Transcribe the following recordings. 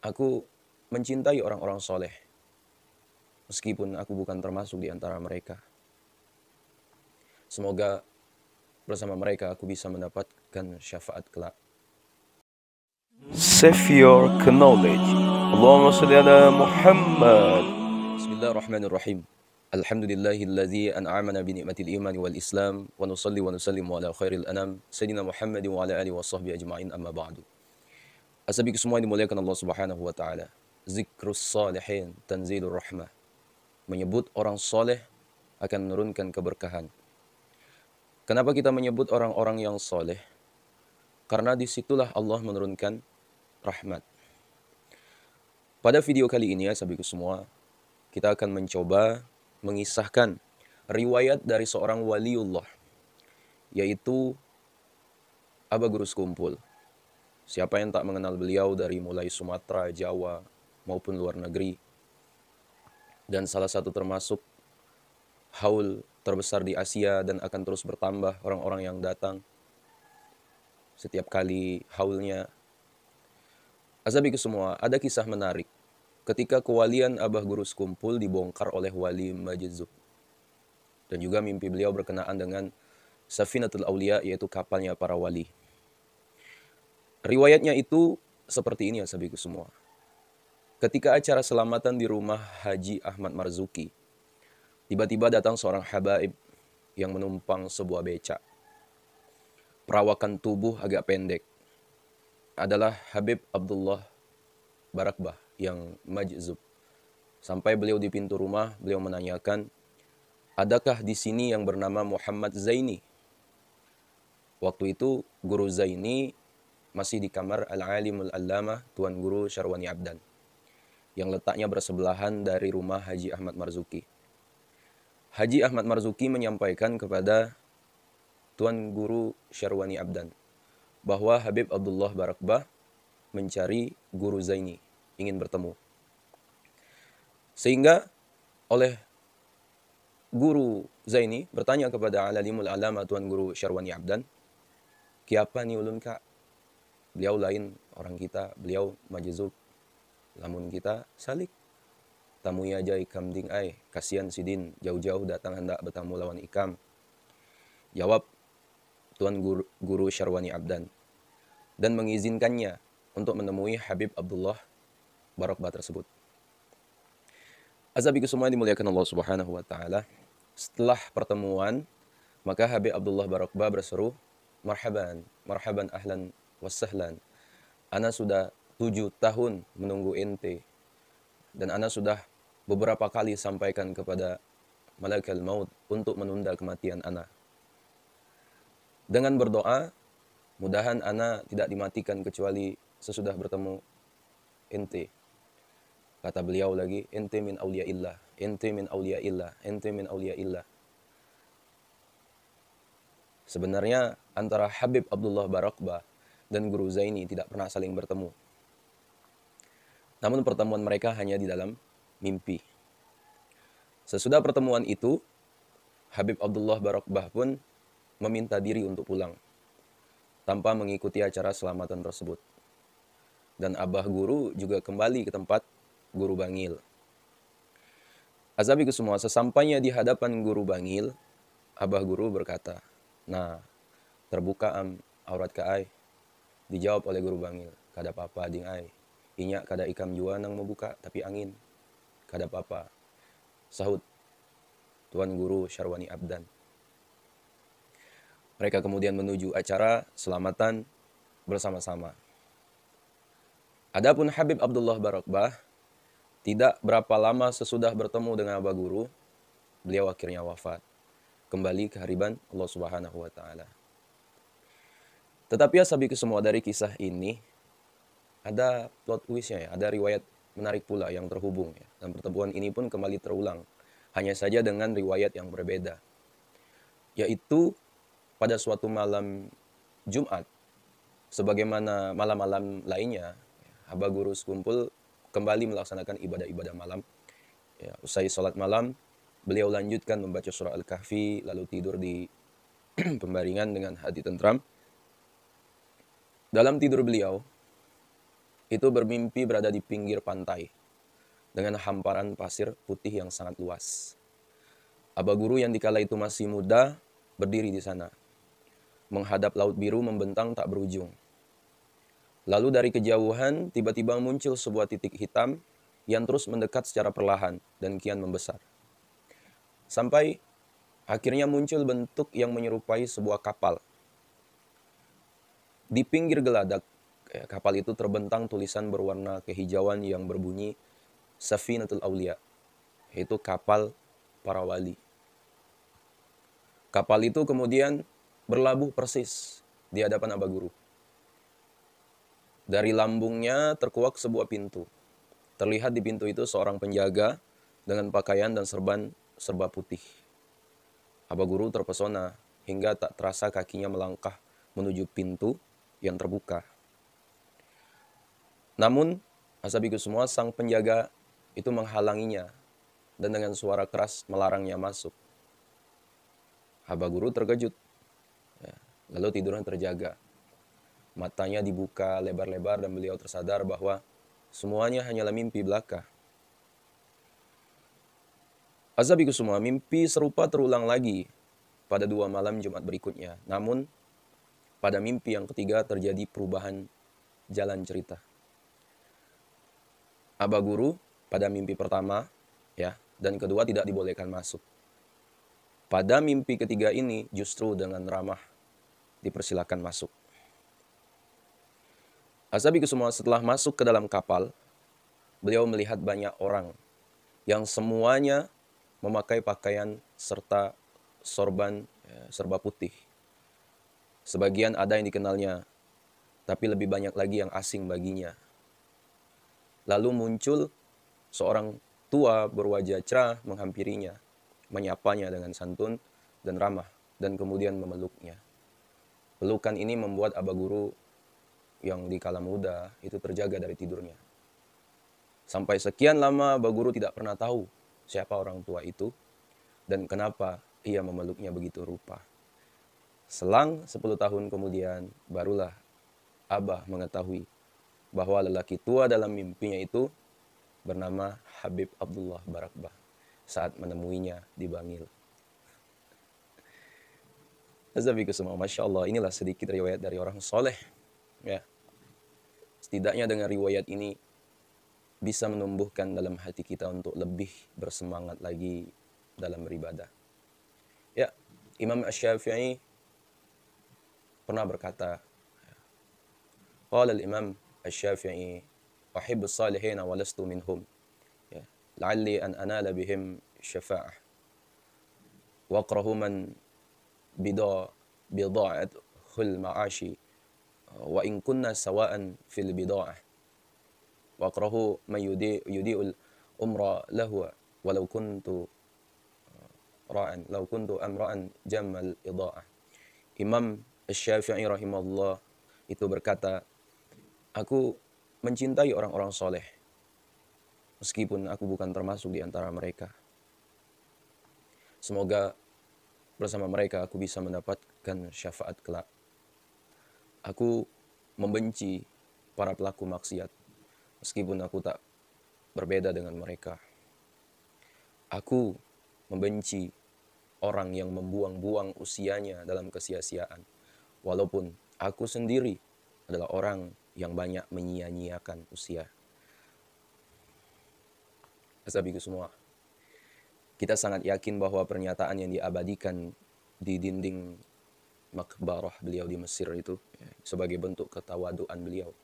Aku mencintai orang-orang soleh, meskipun aku bukan termasuk di antara mereka. Semoga bersama mereka aku bisa mendapatkan syafaat kelak. Save your knowledge. Allahumma salli ala Muhammad. Bismillahirrahmanirrahim. Alhamdulillahilladzi an'amana bi ni'matil iman wal islam wa nusalli wa nusallimu ala khairil anam sayyidina Muhammadin wa ala alihi wa sahbihi ajma'in amma ba'du. Asabiku semua yang dimuliakan Allah Subhanahu wa taala. Zikrus salihin tanzilur rahmah. Menyebut orang soleh akan menurunkan keberkahan. Kenapa kita menyebut orang-orang yang soleh? Karena disitulah Allah menurunkan rahmat. Pada video kali ini ya sahabatku semua, kita akan mencoba mengisahkan riwayat dari seorang waliullah, yaitu Aba Gurus Kumpul. Siapa yang tak mengenal beliau dari mulai Sumatera, Jawa, maupun luar negeri. Dan salah satu termasuk haul terbesar di Asia dan akan terus bertambah orang-orang yang datang setiap kali haulnya. Azabiku semua, ada kisah menarik ketika kewalian Abah Gurus Kumpul dibongkar oleh Wali Majzub. Dan juga mimpi beliau berkenaan dengan Safinatul Aulia, yaitu kapalnya para wali. Riwayatnya itu seperti ini ya sahabatku semua. Ketika acara selamatan di rumah Haji Ahmad Marzuki, tiba-tiba datang seorang habaib yang menumpang sebuah becak. Perawakan tubuh agak pendek. Adalah Habib Abdullah Barakbah yang majzub. Sampai beliau di pintu rumah, beliau menanyakan, adakah di sini yang bernama Muhammad Zaini? Waktu itu Guru Zaini masih di kamar Al-Alimul Allamah Tuan Guru Syarwani Abdan, yang letaknya bersebelahan dari rumah Haji Ahmad Marzuki. Haji Ahmad Marzuki menyampaikan kepada Tuan Guru Syarwani Abdan bahwa Habib Abdullah Barakbah mencari Guru Zaini, ingin bertemu. Sehingga oleh Guru Zaini bertanya kepada Al-Alimul Allamah Tuan Guru Syarwani Abdan, "Kiapa ni ulun kak? Beliau lain orang kita, beliau majzub. Lamun kita salik. Tamunya aja ikam ding ai, kasihan sidin jauh-jauh datang hendak bertamu lawan ikam." Jawab Tuan Guru Syarwani Abdan dan mengizinkannya untuk menemui Habib Abdullah Barakbah tersebut. Azabiku semua dimuliakan Allah Subhanahu wa taala. Setelah pertemuan, maka Habib Abdullah Barakbah berseru, "Marhaban, marhaban ahlan wasahlan. Ana sudah 7 tahun menunggu ente dan ana sudah beberapa kali sampaikan kepada malaikat maut untuk menunda kematian ana. Dengan berdoa, mudahan ana tidak dimatikan kecuali sesudah bertemu ente." Kata beliau lagi, "Ente min auliyaillah, ente min auliyaillah, ente min auliyaillah." Sebenarnya antara Habib Abdullah Barakbah dan Guru Zaini tidak pernah saling bertemu. Namun pertemuan mereka hanya di dalam mimpi. Sesudah pertemuan itu, Habib Abdullah Barakbah pun meminta diri untuk pulang tanpa mengikuti acara selamatan tersebut. Dan Abah Guru juga kembali ke tempat Guru Bangil. Azabiku semua, sesampainya di hadapan Guru Bangil, Abah Guru berkata, "Nah, terbuka aurat ka ai." Dijawab oleh Guru Bangil, "Kada apa-apa ding ai. Inya kada ikam jua nang membuka, tapi angin. Kada apa-apa." Sahut Tuan Guru Syarwani Abdan. Mereka kemudian menuju acara selamatan bersama-sama. Adapun Habib Abdullah Barakbah, tidak berapa lama sesudah bertemu dengan Abah Guru, beliau akhirnya wafat. Kembali ke hariban Allah Subhanahu wa taala. Tetapi ya sahabatku semua, dari kisah ini ada plot twist-nya ya, ada riwayat menarik pula yang terhubung ya. Dan pertemuan ini pun kembali terulang, hanya saja dengan riwayat yang berbeda. Yaitu pada suatu malam Jumat, sebagaimana malam-malam lainnya, Abah Guru Kumpul kembali melaksanakan ibadah-ibadah malam. Ya, usai sholat malam, beliau lanjutkan membaca surah Al-Kahfi, lalu tidur di pembaringan dengan hati tentram. Dalam tidur beliau, itu bermimpi berada di pinggir pantai dengan hamparan pasir putih yang sangat luas. Aba Guru yang dikala itu masih muda berdiri di sana, menghadap laut biru membentang tak berujung. Lalu dari kejauhan tiba-tiba muncul sebuah titik hitam yang terus mendekat secara perlahan dan kian membesar. Sampai akhirnya muncul bentuk yang menyerupai sebuah kapal. Di pinggir geladak kapal itu terbentang tulisan berwarna kehijauan yang berbunyi Safinatul Aulia, yaitu kapal para wali. Kapal itu kemudian berlabuh persis di hadapan Aba Guru. Dari lambungnya terkuak sebuah pintu. Terlihat di pintu itu seorang penjaga dengan pakaian dan serba putih. Aba Guru terpesona hingga tak terasa kakinya melangkah menuju pintu yang terbuka. Namun, asabiku semua, sang penjaga itu menghalanginya dan dengan suara keras melarangnya masuk. Aba Guru terkejut, lalu tidurnya terjaga. Matanya dibuka lebar-lebar dan beliau tersadar bahwa semuanya hanyalah mimpi belaka. Asabiku semua, mimpi serupa terulang lagi pada 2 malam Jumat berikutnya. Namun, pada mimpi yang ketiga terjadi perubahan jalan cerita. Aba Guru pada mimpi pertama dan kedua tidak dibolehkan masuk. Pada mimpi ketiga ini justru dengan ramah dipersilakan masuk. Asabiku semua, setelah masuk ke dalam kapal, beliau melihat banyak orang yang semuanya memakai pakaian serta sorban serba putih. Sebagian ada yang dikenalnya, tapi lebih banyak lagi yang asing baginya. Lalu muncul seorang tua berwajah cerah menghampirinya, menyapanya dengan santun dan ramah, dan kemudian memeluknya. Pelukan ini membuat Aba Guru yang di kala muda itu terjaga dari tidurnya. Sampai sekian lama Aba Guru tidak pernah tahu siapa orang tua itu dan kenapa ia memeluknya begitu rupa. Selang 10 tahun kemudian barulah Abah mengetahui bahwa lelaki tua dalam mimpinya itu bernama Habib Abdullah Barakbah saat menemuinya di Bangil. Azabiku semua, Masya Allah, inilah sedikit riwayat dari orang soleh. Ya. Setidaknya dengan riwayat ini bisa menumbuhkan dalam hati kita untuk lebih bersemangat lagi dalam beribadah. Ya, Imam Asy-Syafi'i pernah berkata, qala al-Imam Asy-Syafi'i, uhibbu as-salihin wa lastu minhum. Ya, la'alli an anala bihim syafa'ah. Wa akrahu man bida'at khul ma'ashi wa in kunna sawa'an fil bida'ah. Wa akrahu man yudi'ul umra lahu walau kuntu amra'an jammal ida'ah. Imam Asy-Syafi'i rahimahullah itu berkata, aku mencintai orang-orang soleh, meskipun aku bukan termasuk di antara mereka. Semoga bersama mereka aku bisa mendapatkan syafaat kelak. Aku membenci para pelaku maksiat, meskipun aku tak berbeda dengan mereka. Aku membenci orang yang membuang-buang usianya dalam kesia-siaan, walaupun aku sendiri adalah orang yang banyak menyia-nyiakan usia. Asabiku semua, kita sangat yakin bahwa pernyataan yang diabadikan di dinding makbarah beliau di Mesir itu sebagai bentuk ketawaduan beliau.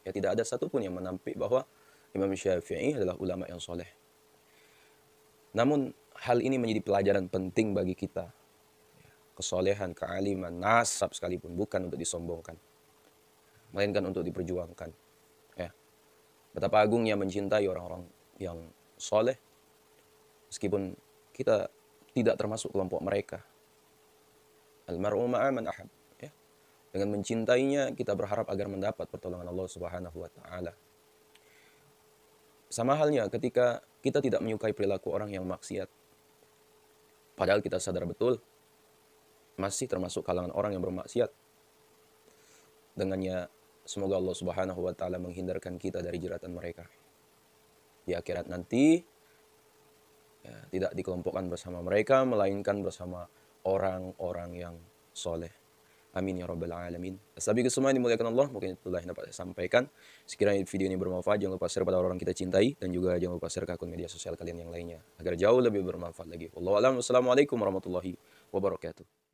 Ya, tidak ada satupun yang menampik bahwa Imam Syafi'i adalah ulama yang soleh. Namun hal ini menjadi pelajaran penting bagi kita. Kesolehan, kealiman, nasab sekalipun bukan untuk disombongkan, melainkan untuk diperjuangkan. Ya. Betapa agungnya mencintai orang-orang yang soleh, meskipun kita tidak termasuk kelompok mereka. Al-mar'u ma'a man ahab. Ya. Dengan mencintainya, kita berharap agar mendapat pertolongan Allah Subhanahu wa Ta'ala. Sama halnya ketika kita tidak menyukai perilaku orang yang maksiat, padahal kita sadar betul masih termasuk kalangan orang yang bermaksiat. Dengannya Semoga Allah Subhanahu wa taala menghindarkan kita dari jeratan mereka. Di akhirat nanti ya, tidak dikelompokkan bersama mereka, melainkan bersama orang-orang yang soleh. Amin ya rabbal alamin. Tapi semua yang dimuliakan Allah, mungkin itulah yang dapat saya sampaikan. Sekiranya video ini bermanfaat, jangan lupa share pada orang kita cintai, dan juga jangan lupa share ke akun media sosial kalian yang lainnya agar jauh lebih bermanfaat lagi. Wallahu a'lam. Wassalamualaikum warahmatullahi wabarakatuh.